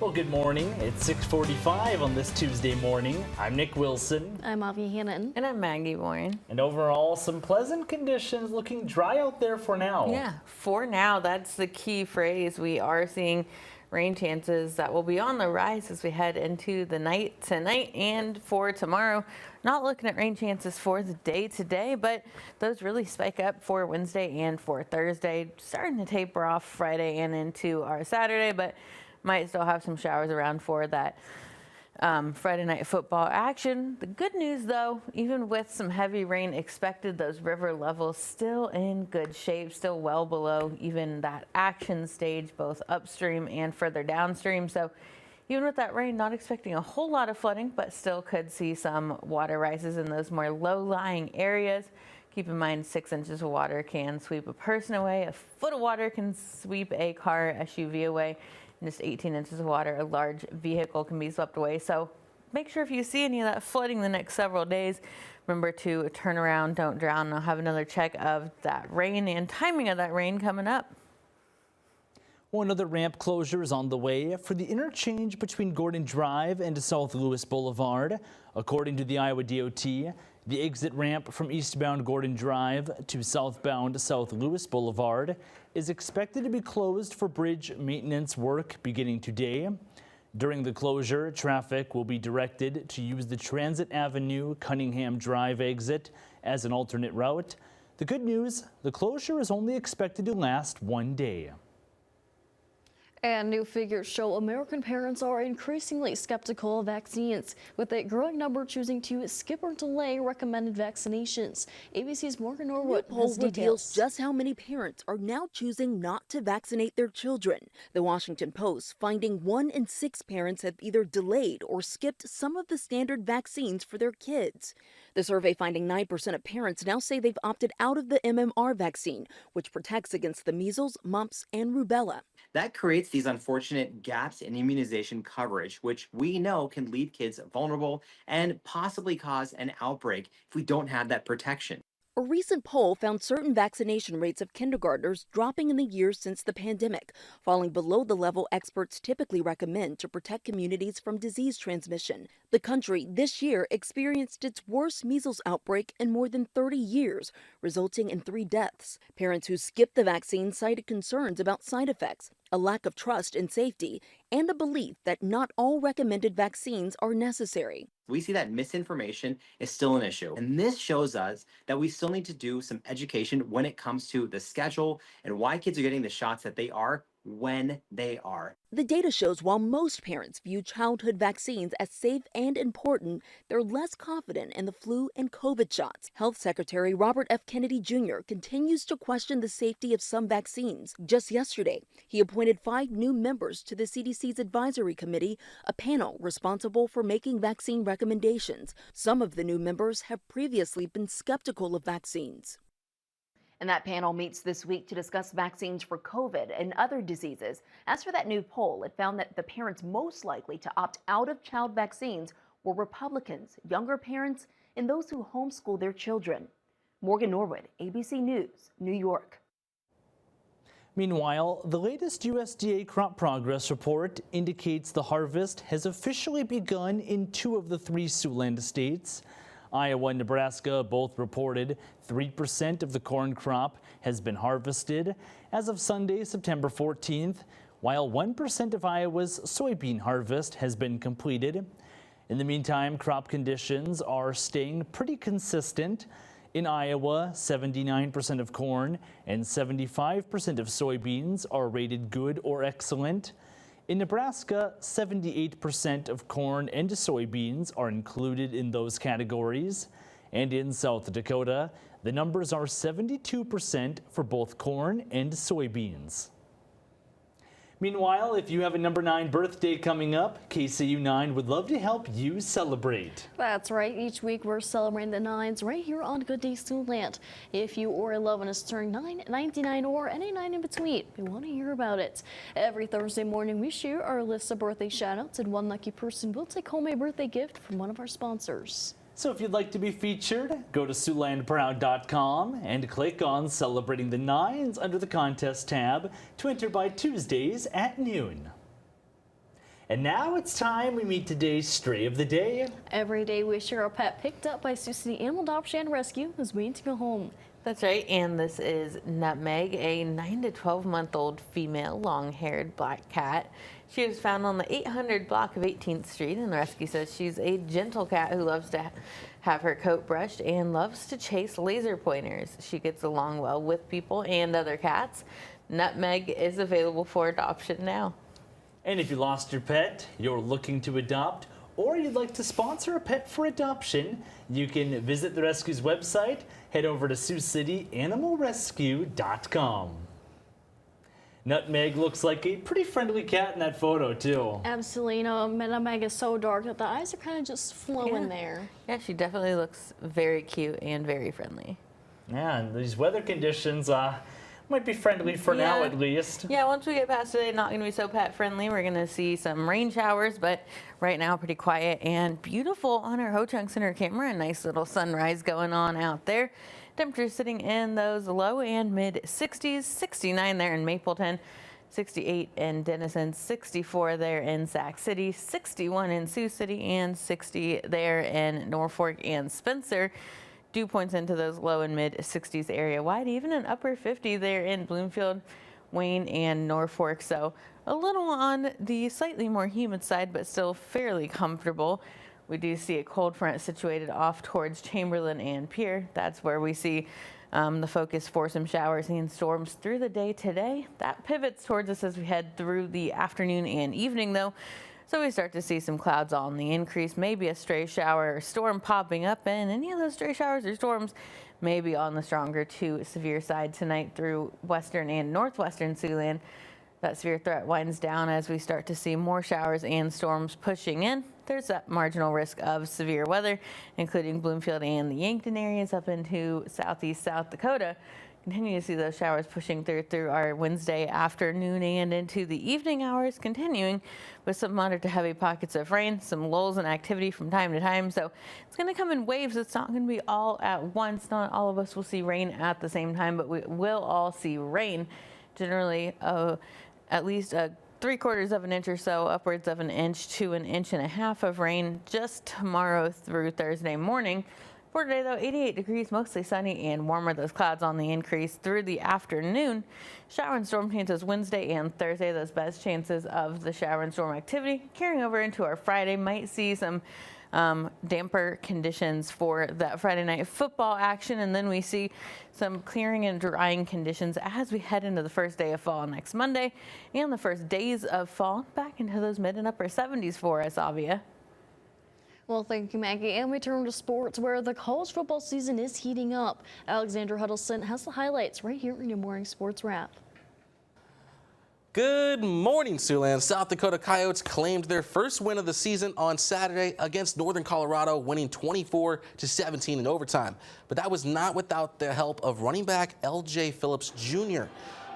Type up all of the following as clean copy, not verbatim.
Well, good morning. It's 6:45 on this Tuesday morning. I'm Nick Wilson. I'm Avi Hannon. And I'm Maggie Warren. And overall, some pleasant conditions, looking dry out there for now. Yeah, for now, that's the key phrase. We are seeing rain chances that will be on the rise as we head into the night tonight and for tomorrow. Not looking at rain chances for the day today, but those really spike up for Wednesday and for Thursday. Starting to taper off Friday and into our Saturday, but might still have some showers around for that Friday night football action. The good news, though, even with some heavy rain expected, those river levels still in good shape, still well below even that action stage, both upstream and further downstream. So even with that rain, not expecting a whole lot of flooding, but still could see some water rises in those more low-lying areas. Keep in mind, 6 inches of water can sweep a person away. A foot of water can sweep a car, SUV away. Just 18 inches of water, a large vehicle can be swept away. So make sure if you see any of that flooding the next several days, remember to turn around, don't drown. I'll have another check of that rain and timing of that rain coming up. Well, another ramp closure is on the way for the interchange between Gordon Drive and South Lewis Boulevard. According to the Iowa DOT, the exit ramp from eastbound Gordon Drive to southbound South Lewis Boulevard is expected to be closed for bridge maintenance work beginning today. During the closure, traffic will be directed to use the Transit Avenue Cunningham Drive exit as an alternate route. The good news, the closure is only expected to last one day. And new figures show American parents are increasingly skeptical of vaccines, with a growing number choosing to skip or delay recommended vaccinations. ABC's Morgan Norwood has reveals details. just how many parents are now choosing not to vaccinate their children. The Washington Post finding 1 in 6 parents have either delayed or skipped some of the standard vaccines for their kids. The survey finding 9% of parents now say they've opted out of the MMR vaccine, which protects against the measles, mumps, and rubella. That creates these unfortunate gaps in immunization coverage, which we know can leave kids vulnerable and possibly cause an outbreak if we don't have that protection. A recent poll found certain vaccination rates of kindergartners dropping in the years since the pandemic, falling below the level experts typically recommend to protect communities from disease transmission. The country this year experienced its worst measles outbreak in more than 30 years, resulting in 3 deaths. Parents who skipped the vaccine cited concerns about side effects, a lack of trust in safety, and a belief that not all recommended vaccines are necessary. We see that misinformation is still an issue. And this shows us that we still need to do some education when it comes to the schedule and why kids are getting the shots that they are when they are. The data shows while most parents view childhood vaccines as safe and important, they're less confident in the flu and COVID shots. Health Secretary Robert F. Kennedy Jr. continues to question the safety of some vaccines. Just yesterday, he appointed 5 new members to the CDC's Advisory Committee, a panel responsible for making vaccine recommendations. Some of the new members have previously been skeptical of vaccines. And that panel meets this week to discuss vaccines for COVID and other diseases. As for that new poll, it found that the parents most likely to opt out of child vaccines were Republicans, younger parents, and those who homeschool their children. Morgan Norwood, ABC News, New York. Meanwhile, the latest USDA crop progress report indicates the harvest has officially begun in 2 of the 3 Siouxland states. Iowa and Nebraska both reported 3% of the corn crop has been harvested as of Sunday, September 14th, while 1% of Iowa's soybean harvest has been completed. In the meantime, crop conditions are staying pretty consistent. In Iowa, 79% of corn and 75% of soybeans are rated good or excellent. In Nebraska, 78% of corn and soybeans are included in those categories. And in South Dakota, the numbers are 72% for both corn and soybeans. Meanwhile, if you have a number 9 birthday coming up, KCAU-9 would love to help you celebrate. That's right. Each week we're celebrating the 9s right here on Good Day Siouxland. If you or a loved one is turning 9, 99, or any 9 in between, we want to hear about it. Every Thursday morning we share our list of birthday shoutouts, and one lucky person will take home a birthday gift from one of our sponsors. So if you'd like to be featured, go to SiouxlandProud.com and click on Celebrating the Nines under the Contest tab to enter by Tuesdays at noon. And now it's time we meet today's Stray of the Day. Every day we share a pet picked up by Sioux City Animal Adoption and Rescue who's waiting to go home. That's right, and this is Nutmeg, a 9 to 12-month-old female long-haired black cat. She was found on the 800 block of 18th Street, and the rescue says she's a gentle cat who loves to have her coat brushed and loves to chase laser pointers. She gets along well with people and other cats. Nutmeg is available for adoption now. And if you lost your pet, you're looking to adopt, or you'd like to sponsor a pet for adoption, you can visit the rescue's website. Head over to SiouxCityAnimalRescue.com. Nutmeg looks like a pretty friendly cat in that photo, too. Absolutely. You know, Nutmeg is so dark that the eyes are kind of just flowing there. Yeah, she definitely looks very cute and very friendly. Yeah, and these weather conditions might be friendly for now at least. Yeah, once we get past today, not going to be so pet friendly. We're going to see some rain showers, but right now pretty quiet and beautiful on our Ho-Chunk Center camera. A nice little sunrise going on out there. Temperatures sitting in those low and mid 60s, 69 there in Mapleton, 68 in Denison, 64 there in Sac City, 61 in Sioux City, and 60 there in Norfolk and Spencer. Dew points into those low and mid 60s area wide, even an upper 50 there in Bloomfield, Wayne, and Norfolk. So a little on the slightly more humid side, but still fairly comfortable. We do see a cold front situated off towards Chamberlain and Pierre. That's where we see the focus for some showers and storms through the day today. That pivots towards us as we head through the afternoon and evening, though. So we start to see some clouds on the increase, maybe a stray shower or storm popping up, and any of those stray showers or storms may be on the stronger to severe side tonight through western and northwestern Siouxland. That severe threat winds down as we start to see more showers and storms pushing in. There's that marginal risk of severe weather, including Bloomfield and the Yankton areas up into southeast South Dakota. Continue to see those showers pushing through our Wednesday afternoon and into the evening hours, continuing with some moderate to heavy pockets of rain, some lulls in activity from time to time. So it's going to come in waves. It's not going to be all at once. Not all of us will see rain at the same time, but we will all see rain. Generally, at least 3/4 of an inch or so, upwards of an inch to an inch and a half of rain just tomorrow through Thursday morning. For today, though, 88 degrees, mostly sunny and warmer. Those clouds on the increase through the afternoon. Shower and storm chances Wednesday and Thursday. Those best chances of the shower and storm activity carrying over into our Friday. Might see some damper conditions for that Friday night football action, and then we see some clearing and drying conditions as we head into the first day of fall next Monday and the first days of fall back into those mid and upper 70s for us, Avia. Well, thank you, Maggie. And we turn to sports where the college football season is heating up. Alexander Huddleston has the highlights right here in your morning sports wrap. Good morning, Siouxland. South Dakota Coyotes claimed their first win of the season on Saturday against Northern Colorado, winning 24-17 in overtime. But that was not without the help of running back L.J. Phillips Jr.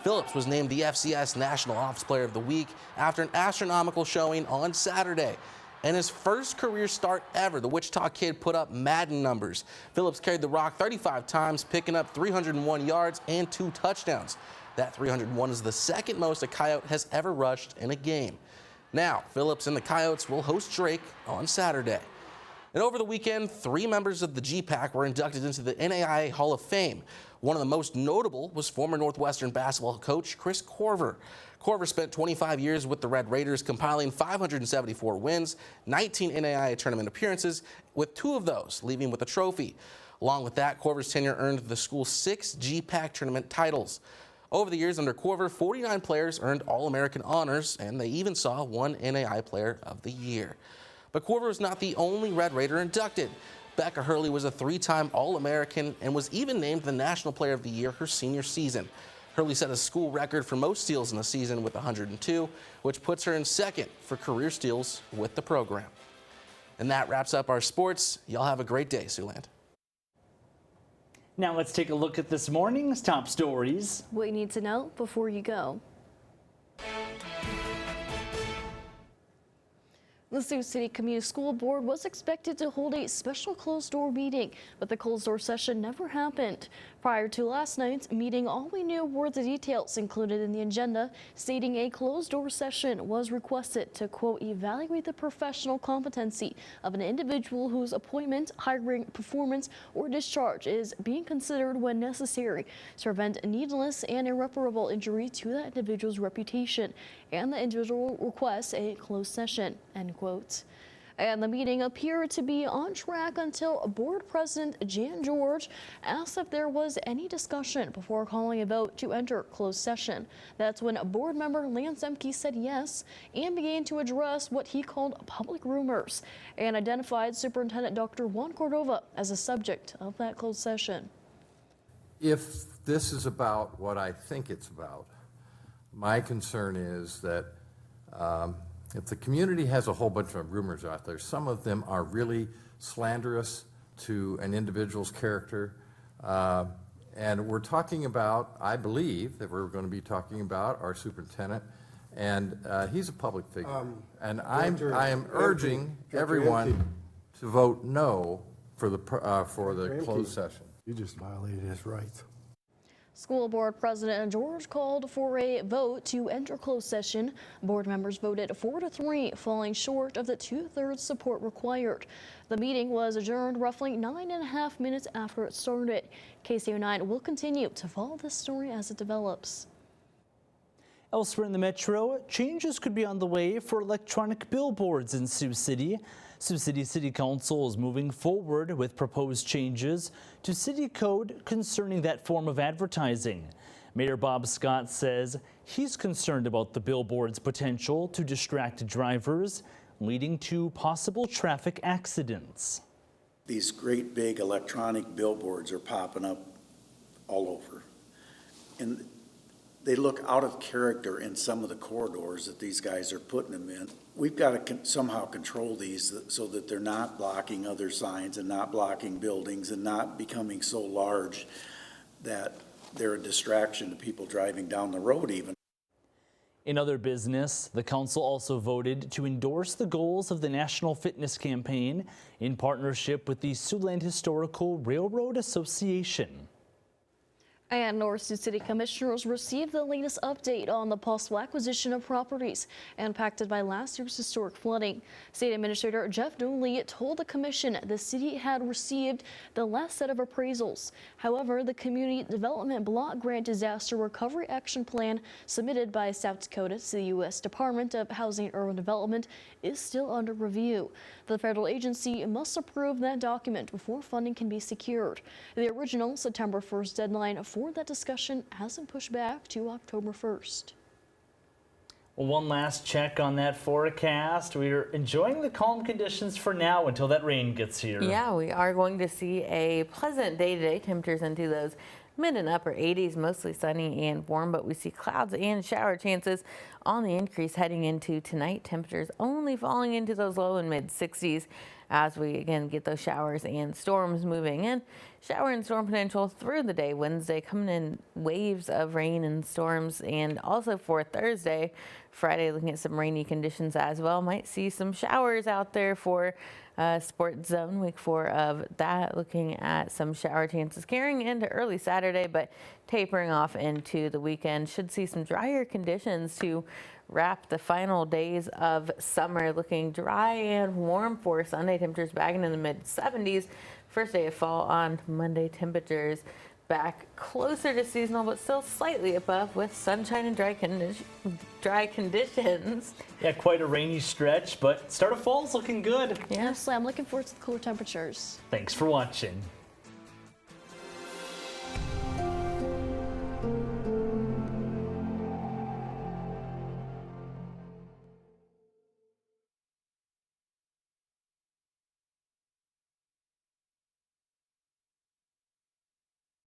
Phillips was named the FCS National Office Player of the Week after an astronomical showing on Saturday. In his first career start ever, the Wichita kid put up Madden numbers. Phillips carried the rock 35 times, picking up 301 yards and 2 touchdowns. That 301 is the second most a Coyote has ever rushed in a game. Now, Phillips and the Coyotes will host Drake on Saturday. And over the weekend, 3 members of the GPAC were inducted into the NAIA Hall of Fame. One of the most notable was former Northwestern basketball coach Chris Corver. Corver spent 25 years with the Red Raiders, compiling 574 wins, 19 NAIA tournament appearances, with 2 of those leaving with a trophy. Along with that, Corver's tenure earned the school 6 GPAC tournament titles. Over the years under Corver, 49 players earned All-American honors, and they even saw 1 NAIA Player of the Year. But Corver was not the only Red Raider inducted. Becca Hurley was a 3-time All-American and was even named the National Player of the Year her senior season. Hurley set a school record for most steals in the season with 102, which puts her in second for career steals with the program. And that wraps up our sports. Y'all have a great day, Siouxland. Now let's take a look at this morning's top stories. What you need to know before you go. The Sioux City Community School Board was expected to hold a special closed-door meeting, but the closed-door session never happened. Prior to last night's meeting, all we knew were the details included in the agenda, stating a closed-door session was requested to, quote, evaluate the professional competency of an individual whose appointment, hiring, performance, or discharge is being considered when necessary to prevent needless and irreparable injury to that individual's reputation, and the individual requests a closed session, end quote. And the meeting appeared to be on track until Board President Jan George asked if there was any discussion before calling a vote to enter closed session. That's when Board Member Lance Emke said yes and began to address what he called public rumors and identified Superintendent Dr. Juan Cordova as a subject of that closed session. If this is about what I think it's about, my concern is that if the community has a whole bunch of rumors out there, some of them are really slanderous to an individual's character. And we're talking about, I believe that we're going to be talking about our superintendent, and he's a public figure. And I am urging everyone to vote no for the closed session. You just violated his rights. School Board President George called for a vote to enter closed session. Board members voted 4-3, falling short of the 2/3 support required. The meeting was adjourned roughly 9.5 minutes after it started. KCAU-9 will continue to follow this story as it develops. Elsewhere in the metro, changes could be on the way for electronic billboards in Sioux City. Sioux City City Council is moving forward with proposed changes to city code concerning that form of advertising. Mayor Bob Scott says he's concerned about the billboard's potential to distract drivers, leading to possible traffic accidents. These great big electronic billboards are popping up all over, and they look out of character in some of the corridors that these guys are putting them in. We've got to somehow control these so that they're not blocking other signs and not blocking buildings and not becoming so large that they're a distraction to people driving down the road even. In other business, the council also voted to endorse the goals of the National Fitness Campaign in partnership with the Siouxland Historical Railroad Association. And North Sioux City Commissioners received the latest update on the possible acquisition of properties impacted by last year's historic flooding. State Administrator Jeff Dooley told the commission the city had received the last set of appraisals. However, the Community Development Block Grant Disaster Recovery Action Plan submitted by South Dakota to the U.S. Department of Housing and Urban Development is still under review. The federal agency must approve that document before funding can be secured. The original September 1st deadline for that discussion has been pushed back to October 1st. Well, one last check on that forecast. We're enjoying the calm conditions for now until that rain gets here. Yeah, we are going to see a pleasant day today. Temperatures into those mid and upper 80s, mostly sunny and warm, but we see clouds and shower chances on the increase heading into tonight. Temperatures only falling into those low and mid 60s as we again get those showers and storms moving in. Shower and storm potential through the day. Wednesday coming in waves of rain and storms, and also for Thursday, Friday looking at some rainy conditions as well. Might see some showers out there for Sports Zone week 4 of that. Looking at some shower chances carrying into early Saturday, but tapering off into the weekend. Should see some drier conditions to wrap the final days of summer. Looking dry and warm for Sunday. Temperatures back in the mid 70s. First day of fall on Monday. Temperatures back closer to seasonal, but still slightly above with sunshine and dry conditions. Yeah, quite a rainy stretch, but start of fall's looking good. Yes, I'm looking forward to the cooler temperatures. Thanks for watching.